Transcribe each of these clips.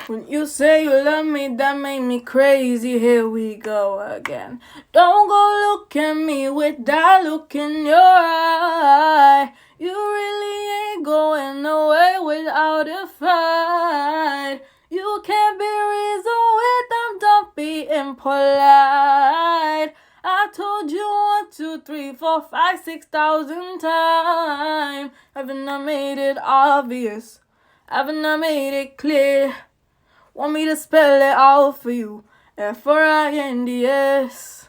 When you say you love me, that made me crazy. Here we go again. Don't go look at me with that look in your eye. You really ain't going away without a fight. You can't be reasoned with, I'm done being polite. I told you 1, 2, 3, 4, 5, 6,000 times. Haven't I made it obvious? Haven't I made it clear? Want me to spell it out for you? F-R-I-N-D-S.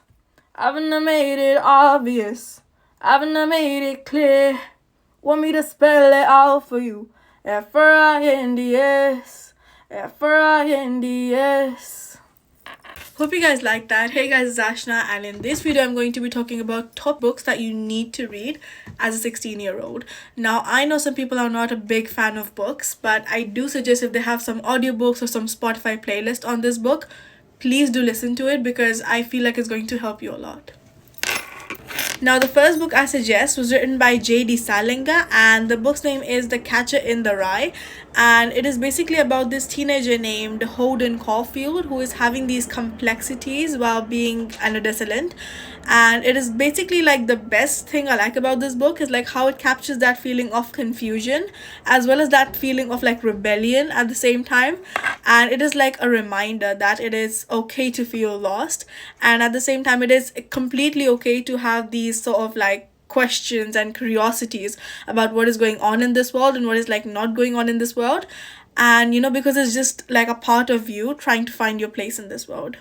Haven't I made it obvious? Haven't I made it clear? Want me to spell it out for you? F-R-I-N-D-S. F-R-I-N-D-S. Hope you guys like that. Hey guys, it's Ashna, and in this video I'm going to be talking about top books that you need to read as a 16-year-old. Now, I know some people are not a big fan of books, but I do suggest if they have some audiobooks or some Spotify playlist on this book, please do listen to it because I feel like it's going to help you a lot. Now, the first book I suggest was written by J.D. Salinger, and the book's name is The Catcher in the Rye, and it is basically about this teenager named Holden Caulfield who is having these complexities while being an adolescent. And it is basically like the best thing I like about this book is like how it captures that feeling of confusion as well as that feeling of like rebellion at the same time. And it is like a reminder that it is okay to feel lost, and at the same time it is completely okay to have these sort of like questions and curiosities about what is going on in this world and what is like not going on in this world. And because it's just like a part of you trying to find your place in this world.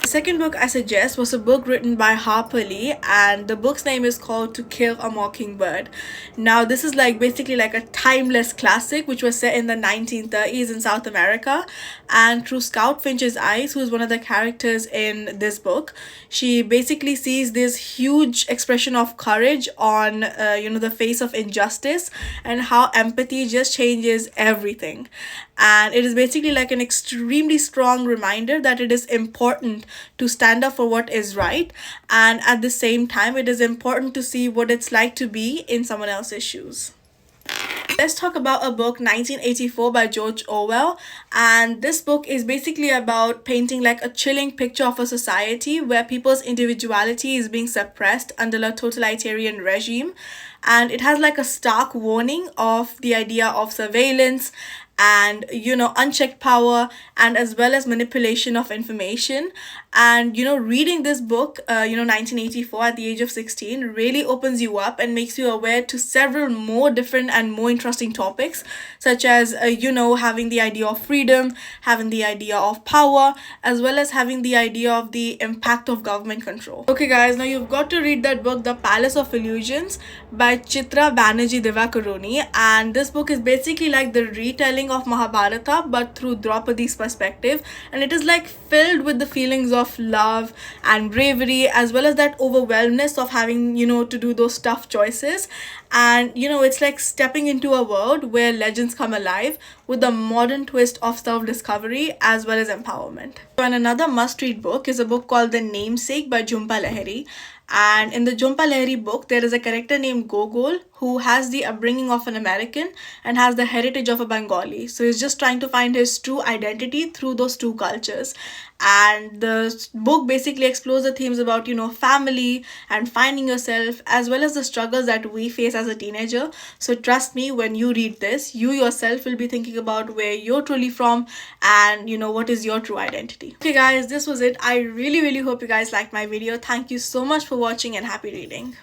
The second book I suggest was a book written by Harper Lee, and the book's name is called To Kill a Mockingbird. Now, this is like basically like a timeless classic which was set in the 1930s in South America, and through Scout Finch's eyes, who is one of the characters in this book, she basically sees this huge expression of courage on the face of injustice and how empathy just changes everything. And it is basically like an extremely strong reminder that it is important to stand up for what is right, and at the same time it is important to see what it's like to be in someone else's shoes. Let's talk about a book, 1984 by George Orwell, and this book is basically about painting like a chilling picture of a society where people's individuality is being suppressed under a totalitarian regime, and it has like a stark warning of the idea of surveillance and unchecked power, and as well as manipulation of information. And reading this book 1984 at the age of 16 really opens you up and makes you aware to several more different and more interesting topics, such as having the idea of freedom, having the idea of power, as well as having the idea of the impact of government control. Okay guys, now you've got to read that book, The Palace of Illusions by Chitra Banerjee Divakaruni, and this book is basically like the retelling of Mahabharata but through Draupadi's perspective, and it is like filled with the feelings of love and bravery, as well as that overwhelmness of having to do those tough choices. And it's like stepping into a world where legends come alive with a modern twist of self-discovery as well as empowerment. And another must-read book is a book called The Namesake by Jhumpa Lahiri. And in the Jhumpa Lahiri book, there is a character named Gogol who has the upbringing of an American and has the heritage of a Bengali. So he's just trying to find his true identity through those two cultures. And the book basically explores the themes about, family and finding yourself, as well as the struggles that we face as a teenager. So trust me, when you read this, you yourself will be thinking about where you're truly from and, what is your true identity. Okay guys, this was it. I really hope you guys liked my video. Thank you so much for watching and happy reading.